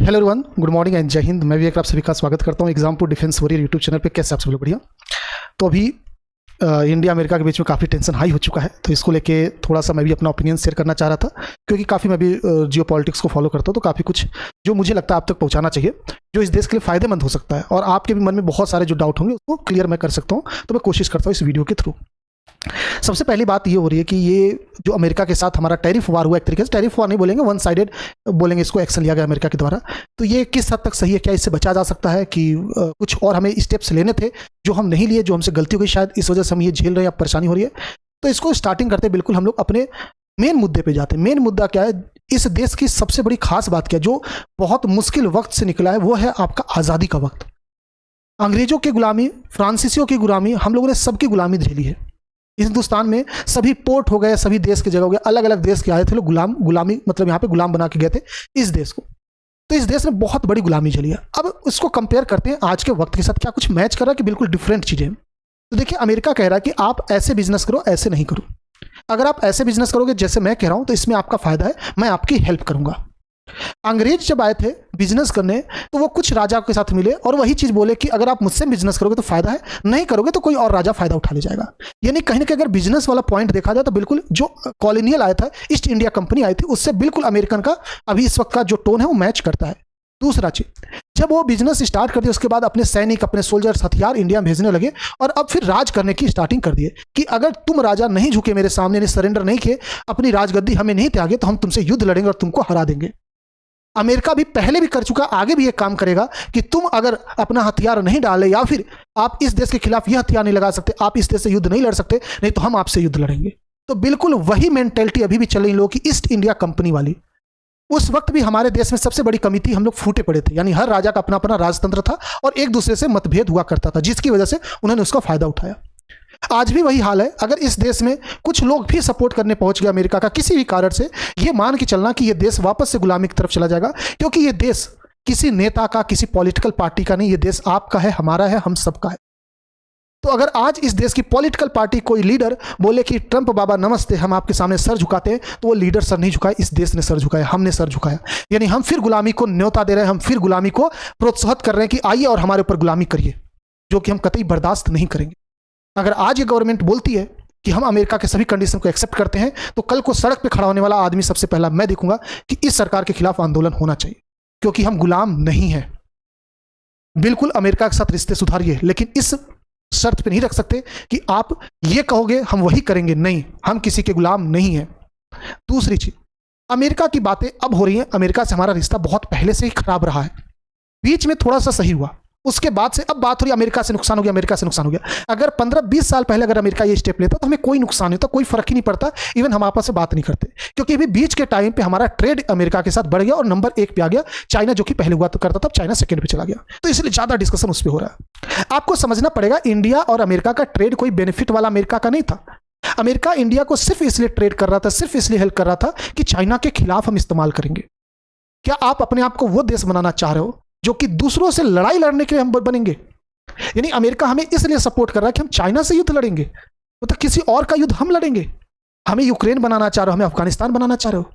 Hello everyone, good morning and जय हिंद। मैं भी एक आप सभी का स्वागत करता हूं exam defence warrior YouTube channel पे। कैसे आप सब लोग? बढ़िया। तो अभी इंडिया अमेरिका के बीच में काफ़ी टेंशन हाई हो चुका है, तो इसको लेके थोड़ा सा मैं भी अपना ओपिनियन शेयर करना चाह रहा था, क्योंकि काफ़ी मैं भी जियो पॉलिटिक्स को फॉलो करता हूँ, तो काफ़ी कुछ जो मुझे लगता है आप तक पहुँचाना चाहिए, जो इस देश के लिए फ़ायदेमंद हो सकता है, और आपके भी मन में बहुत सारे जो डाउट होंगे उसको क्लियर मैं कर सकता हूँ। तो मैं कोशिश करता हूँ इस वीडियो के थ्रू। सबसे पहली बात ये हो रही है कि ये जो अमेरिका के साथ हमारा टैरिफ वार हुआ, एक तरीके से टैरिफ वार नहीं बोलेंगे, वन साइडेड बोलेंगे इसको, एक्शन लिया गया अमेरिका के द्वारा, तो ये किस हद तक सही है? क्या इससे बचा जा सकता है कि कुछ और हमें स्टेप्स लेने थे जो हम नहीं लिए, जो हमसे गलती हो गई, शायद इस वजह से हम ये झेल रहे हैं या परेशानी हो रही है? तो इसको स्टार्टिंग करते बिल्कुल हम लोग अपने मेन मुद्दे पे जाते हैं। मेन मुद्दा क्या है? इस देश की सबसे बड़ी खास बात क्या है जो बहुत मुश्किल वक्त से निकला है? वो है आपका आज़ादी का वक्त। अंग्रेजों की गुलामी, फ्रांसीसियों की गुलामी, हम लोगों ने सबकी गुलामी झेली है। इस हिंदुस्तान में सभी पोर्ट हो गए, सभी देश की जगह हो गए, अलग अलग देश के आए थे लोग, गुलामी मतलब यहाँ पे गुलाम बना के गए थे इस देश को। तो इस देश ने बहुत बड़ी गुलामी झेली है। अब उसको कंपेयर करते हैं आज के वक्त के साथ, क्या कुछ मैच कर रहा है कि बिल्कुल डिफरेंट चीज़ें? तो देखिए, अमेरिका कह रहा है कि आप ऐसे बिजनेस करो, ऐसे नहीं करो। अगर आप ऐसे बिजनेस करोगे जैसे मैं कह रहा हूं, तो इसमें आपका फायदा है, मैं आपकी हेल्प करूंगा। अंग्रेज जब आए थे बिजनेस करने, तो वो कुछ राजा के साथ मिले और वही चीज बोले कि अगर आप मुझसे बिजनेस करोगे तो फायदा है, नहीं करोगे तो कोई और राजा फायदा उठा ले जाएगा। यानी कहीं ना कहीं अगर बिजनेस वाला पॉइंट देखा जाए तो बिल्कुल जो कॉलोनियल आया था, ईस्ट इंडिया कंपनी आई थी, उससे बिल्कुल अमेरिकन का अभी इस वक्त का जो टोन है वो मैच करता है। दूसरा चीज, जब वो बिजनेस स्टार्ट कर दिया उसके बाद अपने सैनिक, अपने सोल्जर्स, हथियार इंडिया में भेजने लगे, और अब फिर राज करने की स्टार्टिंग कर दिए कि अगर तुम राजा नहीं झुके मेरे सामने, नहीं सरेंडर नहीं किए, अपनी राजगद्दी हमें नहीं त्यागे, तो हम तुमसे युद्ध लड़ेंगे और तुमको हरा देंगे। अमेरिका भी पहले भी कर चुका, आगे भी ये काम करेगा कि तुम अगर अपना हथियार नहीं डाले, या फिर आप इस देश के खिलाफ ये हथियार नहीं लगा सकते, आप इस देश से युद्ध नहीं लड़ सकते, नहीं तो हम आपसे युद्ध लड़ेंगे। तो बिल्कुल वही मेंटेलिटी अभी भी चल रही लोगों की, ईस्ट इंडिया कंपनी वाली। उस वक्त भी हमारे देश में सबसे बड़ी कमी थी, हम लोग फूटे पड़े थे, यानी हर राजा का अपना अपना राजतंत्र था और एक दूसरे से मतभेद हुआ करता था, जिसकी वजह से उन्होंने उसका फायदा उठाया। आज भी वही हाल है। अगर इस देश में कुछ लोग भी सपोर्ट करने पहुंच गए अमेरिका का किसी भी कारण से, ये मान के चलना कि ये देश वापस से गुलामी की तरफ चला जाएगा, क्योंकि ये देश किसी नेता का, किसी पॉलिटिकल पार्टी का नहीं, ये देश आपका है, हमारा है, हम सबका है। तो अगर आज इस देश की पॉलिटिकल पार्टी कोई लीडर बोले कि ट्रंप बाबा नमस्ते, हम आपके सामने सर झुकाते हैं, तो वो लीडर सर नहीं झुकाए, इस देश ने सर झुकाया, हमने सर झुकाया। यानी हम फिर गुलामी को न्योता दे रहे हैं, हम फिर गुलामी को प्रोत्साहित कर रहे हैं कि आइए और हमारे ऊपर गुलामी करिए, जो कि हम कतई बर्दाश्त नहीं करेंगे। अगर आज ये गवर्नमेंट बोलती है कि हम अमेरिका के सभी कंडीशन को एक्सेप्ट करते हैं, तो कल को सड़क पे खड़ा होने वाला आदमी सबसे पहला मैं देखूंगा कि इस सरकार के खिलाफ आंदोलन होना चाहिए, क्योंकि हम गुलाम नहीं हैं। बिल्कुल अमेरिका के साथ रिश्ते सुधारिए, लेकिन इस शर्त पे नहीं रख सकते कि आप ये कहोगे हम वही करेंगे। नहीं, हम किसी के गुलाम नहीं हैं। दूसरी चीज, अमेरिका की बातें अब हो रही हैं, अमेरिका से हमारा रिश्ता बहुत पहले से ही खराब रहा है, बीच में थोड़ा सा सही हुआ, उसके बाद से अब बात हो रही है अमेरिका से नुकसान हो गया, अमेरिका से नुकसान हो गया। अगर 15-20 साल पहले अगर अमेरिका ये स्टेप लेता तो हमें कोई नुकसान नहीं होता, कोई फर्क ही नहीं पड़ता, इवन हम आपस में बात नहीं करते, क्योंकि अभी बीच के टाइम पे हमारा ट्रेड अमेरिका के साथ बढ़ गया और नंबर 1 पे आ गया। चाइना जो कि पहले हुआ तो करता था, चाइना सेकंड पे चला गया, तो इसलिए ज्यादा डिस्कशन उस पर हो रहा है। आपको समझना पड़ेगा, इंडिया और अमेरिका का ट्रेड कोई बेनिफिट वाला अमेरिका का नहीं था। अमेरिका इंडिया को सिर्फ इसलिए ट्रेड कर रहा था, सिर्फ इसलिए हेल्प कर रहा था कि चाइना के खिलाफ हम इस्तेमाल करेंगे। क्या आप अपने आप को वो देश बनाना चाह रहे हो जो कि दूसरों से लड़ाई लड़ने के लिए हम बनेंगे? यानी अमेरिका हमें इसलिए सपोर्ट कर रहा है कि हम चाइना से युद्ध लड़ेंगे, मतलब किसी और का युद्ध हम लड़ेंगे। हमें यूक्रेन बनाना चाह रहे हो, हमें अफगानिस्तान बनाना चाह रहे हो।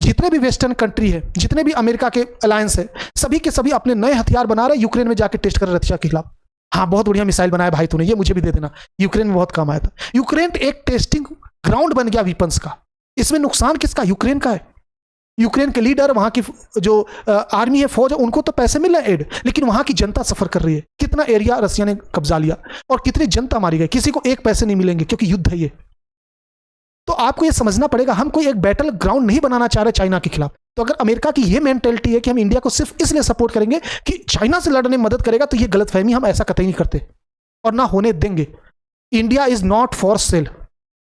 जितने भी वेस्टर्न कंट्री है, जितने भी अमेरिका के अलायंस है, सभी के सभी अपने नए हथियार बना रहे हैं, यूक्रेन में जाके टेस्ट कर रहे रशिया के खिलाफ। हाँ, बहुत बढ़िया मिसाइल बनाया भाई तूने, ये मुझे भी दे देना, यूक्रेन में बहुत काम आया था। यूक्रेन एक टेस्टिंग ग्राउंड बन गया वीपन्स का। इसमें नुकसान किसका? यूक्रेन का है। यूक्रेन के लीडर, वहां की जो आर्मी है, फौज है, उनको तो पैसे मिल रहे हैं एड, लेकिन वहां की जनता सफर कर रही है। कितना एरिया रसिया ने कब्जा लिया और कितनी जनता मारी गई, किसी को एक पैसे नहीं मिलेंगे, क्योंकि युद्ध है ये। तो आपको ये समझना पड़ेगा, हम कोई एक बैटल ग्राउंड नहीं बनाना चाह रहे चाइना के खिलाफ। तो अगर अमेरिका की ये मेंटेलिटी है कि हम इंडिया को सिर्फ इसलिए सपोर्ट करेंगे कि चाइना से लड़ने में मदद करेगा, तो ये गलतफहमी, हम ऐसा कतई नहीं करते और ना होने देंगे। India is not for sale.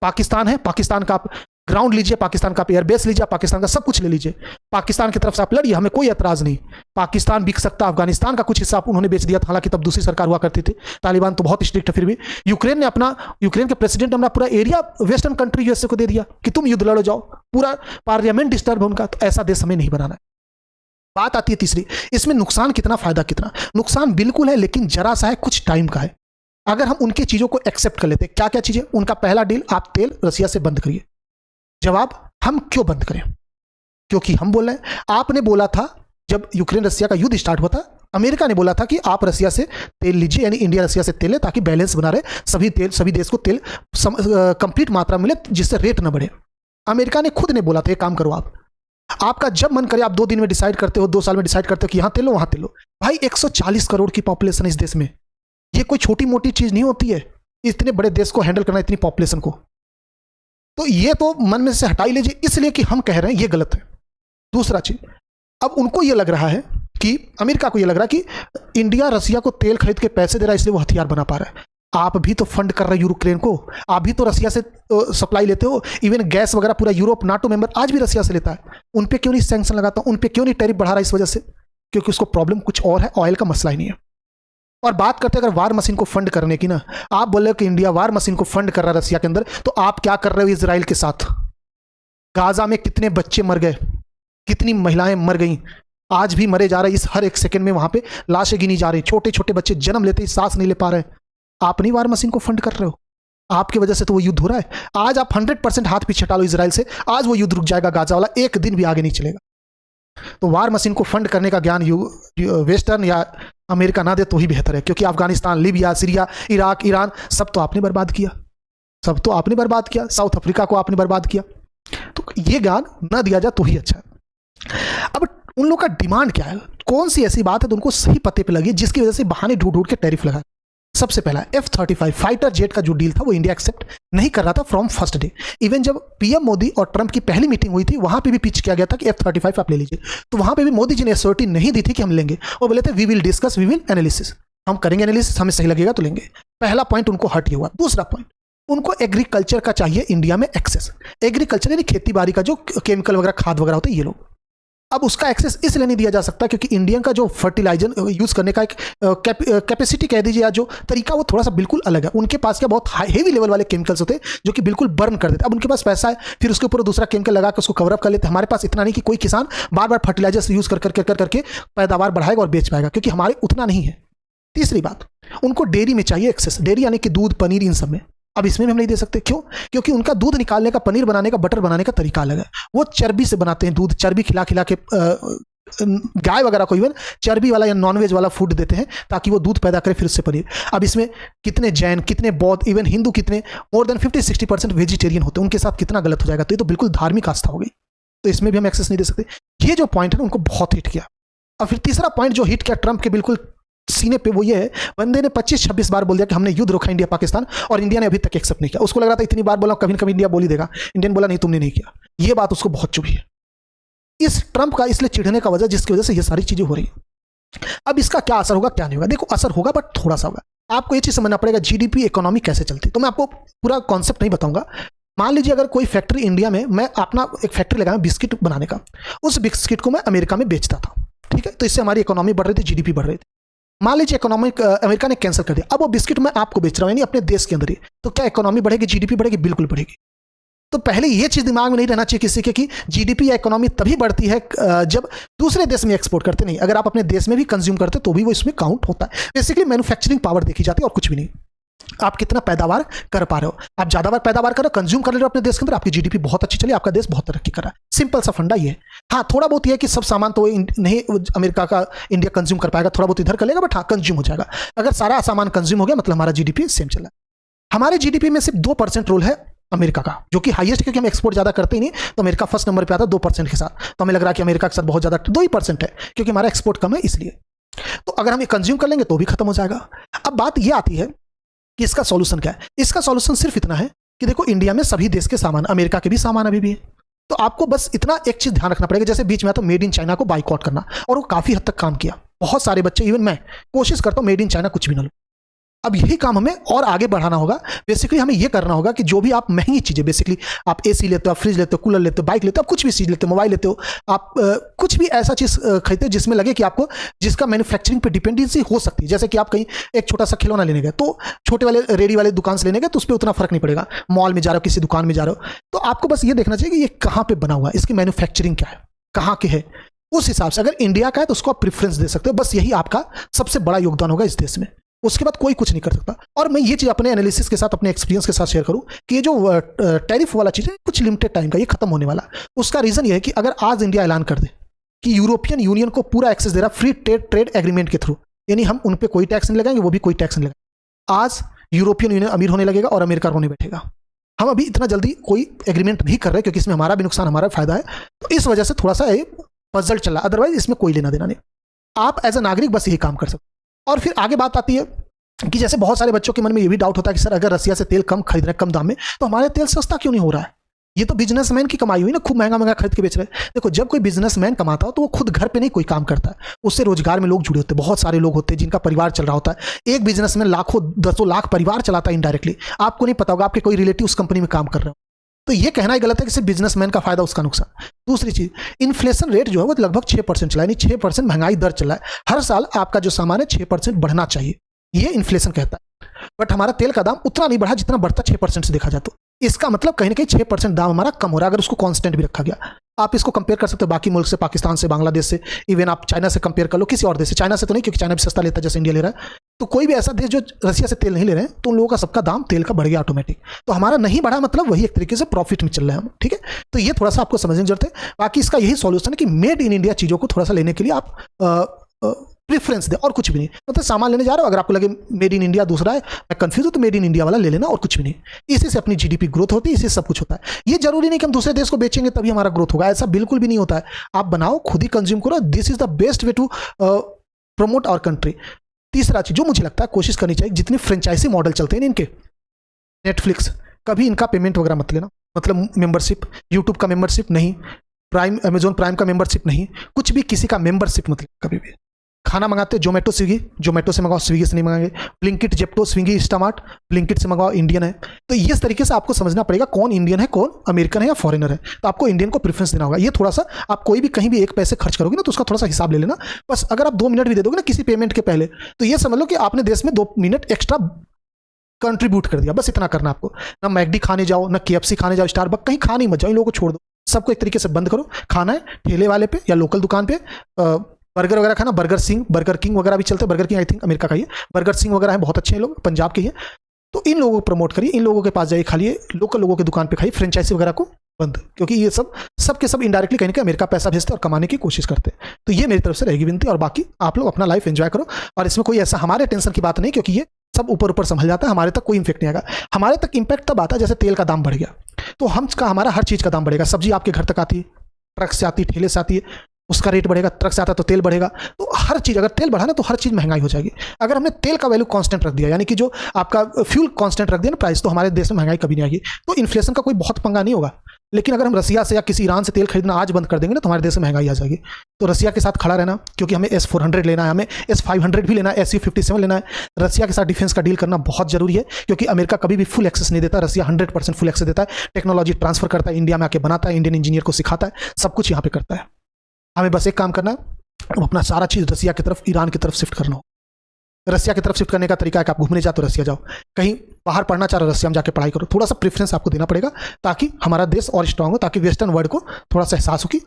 Pakistan है, पाकिस्तान का आप ग्राउंड लीजिए, पाकिस्तान का एयरबेस लीजिए, पाकिस्तान का सब कुछ ले लीजिए, पाकिस्तान की तरफ से आप लड़िए, हमें कोई एतराज नहीं। पाकिस्तान बिक सकता, अफगानिस्तान का कुछ हिस्सा उन्होंने बेच दिया था, हालांकि तब दूसरी सरकार हुआ करती थी, तालिबान तो बहुत स्ट्रिक्ट है। फिर भी यूक्रेन के प्रेसिडेंट ने अपना पूरा एरिया वेस्टर्न कंट्री यूएसए को दे दिया कि तुम युद्ध लड़ो जाओ, पूरा पार्लियामेंट डिस्टर्ब है उनका। तो ऐसा देश हमें नहीं बनाना है। बात आती है तीसरी, इसमें नुकसान कितना, फायदा कितना? नुकसान बिल्कुल है, लेकिन जरा सा है, कुछ टाइम का है। अगर हम उनकी चीजों को एक्सेप्ट कर लेते, क्या क्या चीजें? उनका पहला डील, आप तेल रसिया से बंद करिए। जवाब, हम क्यों बंद करें? क्योंकि हम बोल रहे हैं, आपने बोला था जब यूक्रेन रसिया का युद्ध स्टार्ट हुआ था, अमेरिका ने बोला था कि आप रसिया से तेल लीजिए, यानी इंडिया रसिया से तेल ले, ताकि बैलेंस बना रहे, सभी देश को तेल कंप्लीट मात्रा में मिले, जिससे रेट ना बढ़े। अमेरिका ने खुद ने बोला था ये काम करो आप, आपका जब मन करे आप 2 दिन में डिसाइड करते हो, 2 साल में डिसाइड करते हो कि यहाँ तेल लो वहाँ तेल लो। भाई 140 करोड़ की पॉपुलेशन है इस देश में, ये कोई छोटी मोटी चीज नहीं होती है इतने बड़े देश को हैंडल करना, इतनी पॉपुलेशन को। तो ये तो मन में से हटा ही लीजिए, इसलिए कि हम कह रहे हैं ये गलत है। दूसरा चीज, अब उनको ये लग रहा है कि अमेरिका को ये लग रहा है कि इंडिया रसिया को तेल खरीद के पैसे दे रहा है, इसलिए वो हथियार बना पा रहा है। आप भी तो फंड कर रहे हो यूक्रेन को, आप भी तो रसिया से सप्लाई लेते हो, इवन गैस वगैरह पूरा यूरोप नाटो मेंबर आज भी रसिया से लेता है। उन पे क्यों नहीं सैंक्शन लगाता, उन पे क्यों नहीं टैरिफ बढ़ा रहा है? इस वजह से, क्योंकि उसको प्रॉब्लम कुछ और है, ऑयल का मसला ही नहीं है। और बात करते हैं अगर वार मशीन को फंड करने की ना, आप बोल रहे हो कि इंडिया वार मशीन को फंड कर रहा है रसिया के अंदर, तो आप क्या कर रहे हो इजराइल के साथ? गाजा में कितने बच्चे मर गए, कितनी महिलाएं मर गई, आज भी मरे जा रहे, इस हर एक सेकंड में वहां पे लाशें गिनी जा रही, छोटे छोटे बच्चे जन्म लेते ही सांस नहीं ले पा रहे। आप नहीं वार मशीन को फंड कर रहे हो, आपकी वजह से तो वो युद्ध हो रहा है। आज आप 100% हाथ पीछे हटा लो इजराइल से, आज वो युद्ध रुक जाएगा, गाजा वाला एक दिन भी आगे नहीं चलेगा। तो वार मशीन को फंड करने का ज्ञान वेस्टर्न या अमेरिका ना दे तो ही बेहतर है, क्योंकि Afghanistan, Libya, Syria, Iraq, Iran सब तो आपने बर्बाद किया, सब तो आपने बर्बाद किया, साउथ अफ्रीका को आपने बर्बाद किया। तो ये ज्ञान ना दिया जाए तो ही अच्छा है। अब उन लोग का डिमांड क्या है, कौन सी ऐसी बात है तो उनको सही पते पे लगी जिसकी वजह से बहाने ढूंढ ढूंढ के टैरिफ लगा। सबसे पहला F-35 फाइटर जेट का जो डील था वो इंडिया एक्सेप्ट नहीं कर रहा था फ्रॉम फर्स्ट डे। इवन जब पीएम मोदी और ट्रंप की पहली मीटिंग हुई थी, वहां पे भी पिच किया गया था कि F-35 आप ले लीजिए, तो वहां पे भी मोदी जी ने एश्योरिटी नहीं दी थी कि हम लेंगे, वो बोले थे we will discuss, we will analysis, हम करेंगे एनालिसिस, हमें सही लगेगा तो लेंगे। पहला पॉइंट उनको हट ये हुआ। दूसरा पॉइंट, उनको एग्रीकल्चर का चाहिए इंडिया में एक्सेस। एग्रीकल्चर यानी खेती बाड़ी का जो केमिकल वगैरह खाद वगैरह होते हैं ये लोग, अब उसका एक्सेस इसलिए नहीं दिया जा सकता क्योंकि इंडियन का जो फर्टिलाइजर यूज करने का एक कैपेसिटी कह दीजिए या जो तरीका वो थोड़ा सा बिल्कुल अलग है। उनके पास क्या बहुत हेवी लेवल वाले केमिकल्स होते हैं जो कि बिल्कुल बर्न कर देते हैं। अब उनके पास पैसा है, फिर उसके ऊपर दूसरा केमिकल लगा कर उसको कवर अप कर लेते हैं। हमारे पास इतना नहीं कि कोई किसान बार बार फर्टिलाइजर यूज करके पैदावार बढ़ाएगा और बेच पाएगा, क्योंकि हमारे उतना नहीं है। तीसरी बात, उनको डेयरी में चाहिए एक्सेस, डेयरी यानी कि दूध, पनीर, इन सब में। अब इसमें भी हम नहीं दे सकते, क्यों? क्योंकि उनका दूध निकालने का, पनीर बनाने का, बटर बनाने का तरीका अलग है। वो चर्बी से बनाते हैं दूध, चर्बी खिला खिला के गाय वगैरह को इवन चर्बी वाला या नॉनवेज वाला फूड देते हैं ताकि वो दूध पैदा करे, फिर उससे पनीर। अब इसमें कितने जैन, कितने बौद्ध, इवन हिंदू, कितने मोर देन 50-60% वेजिटेरियन होते हैं, उनके साथ कितना गलत हो जाएगा। तो ये तो बिल्कुल धार्मिक आस्था हो गई, तो इसमें भी हम एक्सेस नहीं दे सकते। ये जो पॉइंट है ना उनको बहुत हिट किया। और फिर तीसरा पॉइंट जो हिट किया ट्रंप के बिल्कुल सीने पे, वो ये है, बंदे ने 25-26 बार बोल दिया कि हमने युद्ध रोका इंडिया पाकिस्तान, और इंडिया ने अभी तक एक्सेप्ट नहीं किया। उसको लग रहा था इतनी बार बोला कभी ना कभी इंडिया बोल ही देगा। इंडियन बोला नहीं, तुमने नहीं किया। ये बात उसको बहुत चुभी है। इस ट्रंप का इसलिए चिढ़ने का वजह, जिसकी वजह से ये सारी चीजें हो रही है। अब इसका क्या असर होगा, क्या नहीं होगा? देखो, असर होगा बट थोड़ा सा होगा। आपको ये चीज समझना पड़ेगा जीडीपी इकोनॉमी कैसे चलती है। तो मैं आपको पूरा कॉन्सेप्ट नहीं बताऊंगा। मान लीजिए अगर कोई फैक्ट्री इंडिया में, मैं अपना एक फैक्ट्री लगाया बिस्किट बनाने का, उस बिस्किट को मैं अमेरिका में बेचता था, ठीक है, तो इससे हमारी इकोनॉमी बढ़ रही थी, जीडीपी बढ़ रही थी। मान लीजिए इकोनॉमिक अमेरिका ने कैंसिल कर दिया, अब वो बिस्किट मैं आपको बेच रहा हूं, यानी अपने देश के अंदर ही, तो क्या इकोनॉमी बढ़ेगी, जीडीपी बढ़ेगी? बिल्कुल बढ़ेगी। तो पहले ये चीज दिमाग में नहीं रहना चाहिए किसी के कि जीडीपी या इकोनॉमी तभी बढ़ती है जब दूसरे देश में एक्सपोर्ट करते। नहीं, अगर आप अपने देश में भी कंज्यूम करते तो भी वो इसमें काउंट होता है। बेसिकली मैन्युफैक्चरिंग पावर देखी जाती है और कुछ भी नहीं। आप कितना पैदावार कर पा रहे हो, आप ज्यादा बार पैदावार कर रहे हो, कंज्यूम कर ले रहे हो अपने देश के अंदर, आपकी जीडीपी बहुत अच्छी चली, आपका देश बहुत तरक्की कर रहा है। सिंपल सा फंडा ये है। हाँ, थोड़ा बहुत ये है कि सब सामान तो नहीं अमेरिका का इंडिया कंज्यूम कर पाएगा, थोड़ा बहुत इधर कर लेगा, बट हाँ कंज्यूम हो जाएगा। अगर सारा सामान कंज्यूम हो गया मतलब हमारा जीडीपी सेम चला। हमारे जीडीपी में सिर्फ 2% रोल है अमेरिका का, जो कि हाईएस्ट, क्योंकि हम एक्सपोर्ट ज्यादा करते ही नहीं, तो अमेरिका फर्स्ट नंबर पे आता है 2% के साथ। तो हमें लग रहा है कि अमेरिका के साथ बहुत ज्यादा 2% है, क्योंकि हमारा एक्सपोर्ट कम है इसलिए। तो अगर हम ये कंज्यूम कर लेंगे तो भी खत्म हो जाएगा। अब बात ये आती है कि इसका सॉल्यूशन क्या है। इसका सॉल्यूशन सिर्फ इतना है कि देखो, इंडिया में सभी देश के सामान, अमेरिका के भी सामान अभी भी है, तो आपको बस इतना एक चीज ध्यान रखना पड़ेगा। जैसे बीच में तो मेड इन चाइना को बाइकआउट करना, और वो काफी हद तक काम किया। बहुत सारे बच्चे, इवन मैं कोशिश करता हूं मेड इन चाइना कुछ भी ना लो। अब यही काम हमें और आगे बढ़ाना होगा। बेसिकली हमें यह करना होगा कि जो भी आप महंगी चीजें, बेसिकली आप एसी लेते हो, आप फ्रिज लेते हो, कूलर लेते हो, बाइक लेते हो, आप कुछ भी चीज लेते हो, मोबाइल लेते हो, आप कुछ भी ऐसा चीज खरीदते हो जिसमें लगे कि आपको, जिसका मैन्युफैक्चरिंग पे डिपेंडेंसी हो सकती है। जैसे कि आप कहीं एक छोटा सा खिलौना लेने गए, तो छोटे वाले रेडी वाले दुकान से लेने गए तो उस पर उतना फर्क नहीं पड़ेगा। मॉल में जा रहे हो, किसी दुकान में जा रहे हो, तो आपको बस ये देखना चाहिए कि ये कहाँ पे बना हुआ है, इसकी मैन्युफैक्चरिंग क्या है, कहाँ के है। उस हिसाब से अगर इंडिया का है तो उसको आप प्रेफरेंस दे सकते हो। बस यही आपका सबसे बड़ा योगदान होगा इस देश में। उसके बाद कोई कुछ नहीं कर सकता। और मैं ये चीज अपने एनालिसिस के साथ, अपने एक्सपीरियंस के साथ शेयर करूं कि ये जो टैरिफ वाला चीज है कुछ लिमिटेड टाइम का, ये खत्म होने वाला। उसका रीजन ये है कि अगर आज इंडिया ऐलान कर दे कि यूरोपियन यूनियन को पूरा एक्सेस दे रहा है फ्री ट्रेड एग्रीमेंट के थ्रू, यानी हम उन पे कोई टैक्स नहीं लगाएंगे, वो भी कोई टैक्स नहीं लगाएंगे। आज यूरोपियन यूनियन अमीर होने लगेगा और अमेरिका रोने बैठेगा। हम अभी इतना जल्दी कोई एग्रीमेंट नहीं कर रहे क्योंकि इसमें हमारा भी नुकसान, हमारा फायदा है, तो इस वजह से थोड़ा सा ये पजल चल रहा है, अदरवाइज इसमें कोई लेना देना नहीं। आप एज ए नागरिक बस यही काम कर सकते। और फिर आगे बात आती है कि जैसे बहुत सारे बच्चों के मन में ये भी डाउट होता है कि सर अगर रसिया से तेल कम खरीद रहे कम दाम में, तो हमारे तेल सस्ता क्यों नहीं हो रहा है? ये तो बिजनेसमैन की कमाई हुई ना, खूब महंगा महंगा खरीद के बेच रहे हैं। देखो, जब कोई बिजनेसमैन कमाता हो तो वो खुद घर पे नहीं कोई काम करता है, उससे रोजगार में लोग जुड़े होते हैं, बहुत सारे लोग होते हैं जिनका परिवार चल रहा होता है। एक बिजनेसमैन लाखों 10 लाख परिवार चलाता है इनडायरेक्टली, आपको नहीं पता होगा, आपके कोई रिलेटिव उस कंपनी में काम कर रहे हो। तो ये कहना ही गलत है कि सिर्फ बिजनेसमैन का फायदा उसका नुकसान। दूसरी चीज, इन्फ्लेशन रेट जो है वो लगभग 6% चला है, यानी 6% महंगाई दर चला है। हर साल आपका जो सामान है 6% बढ़ना चाहिए, ये इन्फ्लेशन कहता है। बट हमारा तेल का दाम उतना नहीं बढ़ा जितना बढ़ता 6% से देखा जाए, तो इसका मतलब कहीं ना कहीं 6% दाम हमारा कम हो रहा है, अगर उसको कांस्टेंट भी रखा गया। आप इसको कंपेयर कर सकते हो बाकी मुल्क से, पाकिस्तान से, बांग्लादेश से, इवन आप चाइना से कंपेयर कर लो, किसी और देश से। चाइना से तो नहीं, क्योंकि चाइना भी सस्ता लेता है जैसे इंडिया ले रहा है। तो कोई भी ऐसा देश जो रसिया से तेल नहीं ले रहे हैं, तो उन लोगों का सबका दाम तेल का बढ़ गया ऑटोमेटिक। तो हमारा नहीं बढ़ा मतलब वही एक तरीके से प्रॉफिट में चल रहे हैं हम, ठीक है। तो ये थोड़ा सा आपको समझने की जरूरत है। बाकी इसका यही सॉल्यूशन है कि मेड इन इंडिया चीज़ों को थोड़ा सा लेने के लिए आप प्रेफरेंस दे, और कुछ भी नहीं। मतलब सामान लेने जा रहे हो, अगर आपको लगे मेड इन इंडिया दूसरा है, मैं कंफ्यूज हूं, तो मेड इन इंडिया वाला ले लेना, और कुछ भी नहीं। इसी से अपनी जीडीपी ग्रोथ होती है, इसी से सब कुछ होता है। ये जरूरी नहीं कि हम दूसरे देश को बेचेंगे तभी हमारा ग्रोथ होगा, ऐसा बिल्कुल भी नहीं होता है। आप बनाओ, खुद ही कंज्यूम करो, this is the best way to promote our country. तीसरा चीज जो मुझे लगता है कोशिश करनी चाहिए, जितने फ्रेंचाइजी मॉडल चलते हैं इनके, नेटफ्लिक्स, कभी इनका पेमेंट वगैरह मत लेना, मतलब मेंबरशिप, यूट्यूब का मेंबरशिप नहीं, प्राइम, अमेजोन प्राइम का मेंबरशिप नहीं, कुछ भी किसी का मेंबरशिप मत लेना कभी भी। खाना मंगाते जोमेटो स्विगी, जोमेटो से मंगाओ, स्विगी से नहीं मंगाएंगे। ब्लिंकिट, जेप्टो, स्विगी, इंस्टामार्ट, ब्लिंकिट से मंगाओ, इंडियन है। तो इस तरीके से आपको समझना पड़ेगा कौन इंडियन है, कौन अमेरिकन है या फॉरेनर है। तो आपको इंडियन को प्रेफरेंस देना होगा। ये थोड़ा सा, आप कोई भी कहीं भी एक पैसे खर्च करोगे ना, तो उसका थोड़ा सा हिसाब ले लेना। बस अगर आप 2 मिनट भी दे दोगे ना किसी पेमेंट के पहले, तो ये समझ लो कि आपने देश में 2 मिनट एक्स्ट्रा कंट्रीब्यूट कर दिया। बस इतना करना आपको। ना मैकडी खाने जाओ, ना KFC खाने जाओ, स्टारबक, कहीं खाने मत जाओ, इन लोगों को छोड़ दो। सबको एक तरीके से बंद करो। खाना है ठेले वाले पे या लोकल दुकान पे, बर्गर वगैरह खाना, बर्गर किंग वगैरह भी चलते हैं। Burger king I think America का ही है, बर्गर सिंह वगैरह है, बहुत अच्छे हैं लोग, पंजाब के ही हैं। तो इन लोगों को प्रमोट करिए, इन लोगों के पास जाइए, खाइए, लोकल लोगों की दुकान पे खाइए, फ्रेंचाइजी वगैरह को बंद, क्योंकि ये सब के सब इनडायरेक्टली कहीं ना कहीं अमेरिका पैसा भेजते हैं और कमाने की कोशिश करते हैं। तो ये मेरी तरफ से रहेगी विनती, और बाकी आप लोग अपना लाइफ एंजॉय करो। और इसमें कोई ऐसा हमारे टेंशन की बात नहीं, क्योंकि ये सब ऊपर ऊपर संभल जाता है, हमारे तक कोई इंफेक्ट नहीं आएगा। हमारे तक इंपैक्ट तब आता है जैसे तेल का दाम बढ़ गया, तो हमारा हर चीज़ का दाम बढ़ेगा। सब्जी आपके घर तक आती है, ट्रक से आती है, ठेले से आती है, उसका रेट बढ़ेगा। ट्रक से आता है तो तेल बढ़ेगा। तो हर चीज़, अगर तेल बढ़ा ना तो हर चीज़ महंगाई हो जाएगी। अगर हमने तेल का वैल्यू कांस्टेंट रख दिया, यानी कि जो आपका फ्यूल कांस्टेंट रख दिया ना प्राइस, तो हमारे देश में महंगाई कभी नहीं आएगी। तो इन्फ्लेशन का कोई बहुत पंगा नहीं होगा। लेकिन अगर हम रसिया से या किसी ईरान से तेल खरीदना आज बंद कर देंगे ना, तो हमारे देश में महंगाई आ जाएगी। तो रसिया के साथ खड़ा रहना, क्योंकि हमें S-400 लेना है, हमें S-500 भी लेना है, SU-57 लेना है। रसिया के साथ डिफेंस का डील करना बहुत जरूरी है, क्योंकि अमेरिका कभी भी फुल एक्सेस नहीं देता, रसिया 100% फुल एक्सेस देता है। टेक्नोलॉजी ट्रांसफर करता है, इंडिया में आके बनाता है, इंडियन इंजीनियर को सिखाता है, सब कुछ यहाँ पे करता है। हमें बस एक काम करना है, अपना सारा चीज़ रसिया की तरफ, ईरान की तरफ शिफ्ट करना हो। रसिया की तरफ शिफ्ट करने का तरीका है कि आप घूमने जाओ तो रसिया जाओ, कहीं बाहर पढ़ना चाह रहे हो रसिया में जाके पढ़ाई करो। थोड़ा सा प्रेफरेंस आपको देना पड़ेगा, ताकि हमारा देश और स्ट्रांग हो, ताकि वेस्टर्न वर्ल्ड को थोड़ा सा एहसास हो कि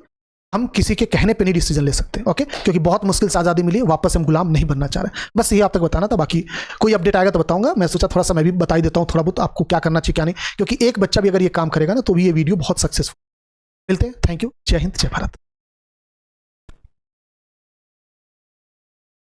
हम किसी के कहने पे नहीं डिसीजन ले सकते। ओके, क्योंकि बहुत मुश्किल से आज़ादी मिली, वापस हम गुलाम नहीं बनना चाह रहे। बस ये आप तक बताना था, बाकी कोई अपडेट आएगा तो बताऊंगा। मैं सोचा थोड़ा सा मैं भी बता ही देता हूँ थोड़ा बहुत आपको क्या करना चाहिए क्या नहीं, क्योंकि एक बच्चा भी अगर ये काम करेगा ना, तो भी ये वीडियो बहुत सक्सेसफुल। मिलते हैं, थैंक यू, जय हिंद, जय भारत।